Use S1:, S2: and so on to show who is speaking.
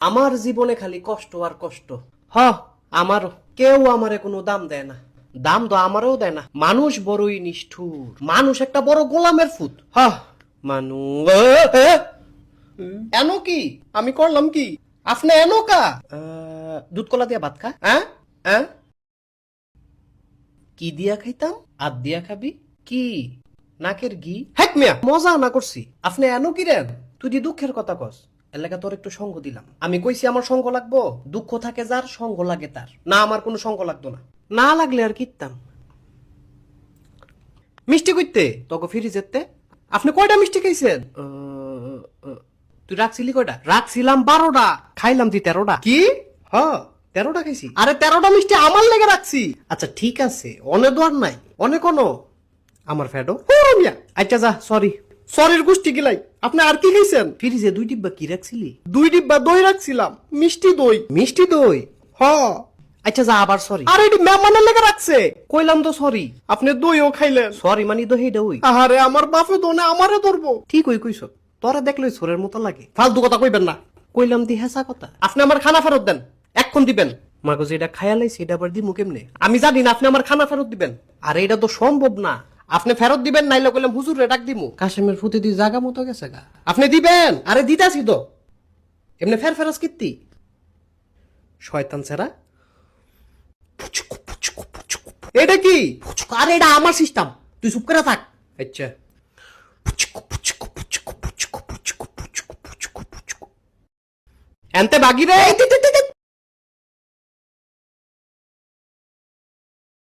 S1: আমার জীবনে খালি কষ্ট আর কষ্ট। আমারও কেউ আমারে কোনো দাম দেয় না, দাম তো আমারও দেয় না। মানুষ বড়ই নিষ্ঠুর, মানুষ একটা বড় গোলামের ফুত। মানুষ এনো কি আমি করলাম কি? আপনি এনো কা দুধ কলা দিয়া ভাত খা? কি দিয়া খাইতাম? আদ দিয়া খাবি কি? নাকের ঘি? হেক মিয়া, মজা না করছি। আপনি এনো কি রেন? তুই দি দুঃখের কথা কস, এলাকা তোর একটু সঙ্গ দিলাম। আমি কইছি আমার সঙ্গ লাগবো? দুঃখ থাকে যার, সঙ্গ লাগে তার। না, আমার কোনো সঙ্গ লাগতো না। না লাগলে আর কিতাম। মিষ্টি কইতে তোকে ফিরি যেতে। আপনি কয়টা মিষ্টি খাইছেন? তুই রাখছিলি কয়টা? রাখছিলাম 12টা, খাইলাম তুই 13টা। কি? 13টা খাইছি। আরে 13টা মিষ্টি আমার লেগে রাখছি। আচ্ছা ঠিক আছে, অনে দোয়ার নাই, অনেক কোনো আমার ফ্যাডো। আচ্ছা যা, সরি। সরির গুষ্টি গিলাই। আপনি আর কি খাইছেন? ফ্রিজে 2 ডিব্বা কি রাখছিলি? 2 ডিব্বা দই রাখছিলাম, মিষ্টি দই। মিষ্টি দই? আচ্ছা যা, আবার সরি। আরে এটি মেহমানের লেগে রাখছে। কইলাম তো সরি। আপনি দইও খাইলেন। সরি মানি দই দই। আরে আমার বাপে দোনে আমারে ধরবো। ঠিক কইছ। তোরা দেখলে সোরের মতো লাগে। ফালতু কথা কইবেন না। কইলাম দি হেসা কথা। আপনি আমার খানা ফেরত দেন, এক্ষণ দিবেন। মাগো যেটা খায়ালাই সেটা আবার দিমু কেমনে? আমি জানি না, আপনি আমার খানা ফেরত দিবেন। আরে এটা তো সম্ভব না। আপনি ফেরত দিবেন, নাইলে কইলাম হুজুরে ডাক দিমু। কাশেমের ফুতে দি জায়গা মতো গেছে গা। আপনি দিবেন? আরে দিতাছি তো। এমনি ফেরস কিত্তি শয়তান ছেড়া। এটা কি? আরে এটা আমার সিস্টেম, তুই চুপ করে থাক। আচ্ছা এনতে বাগি রে।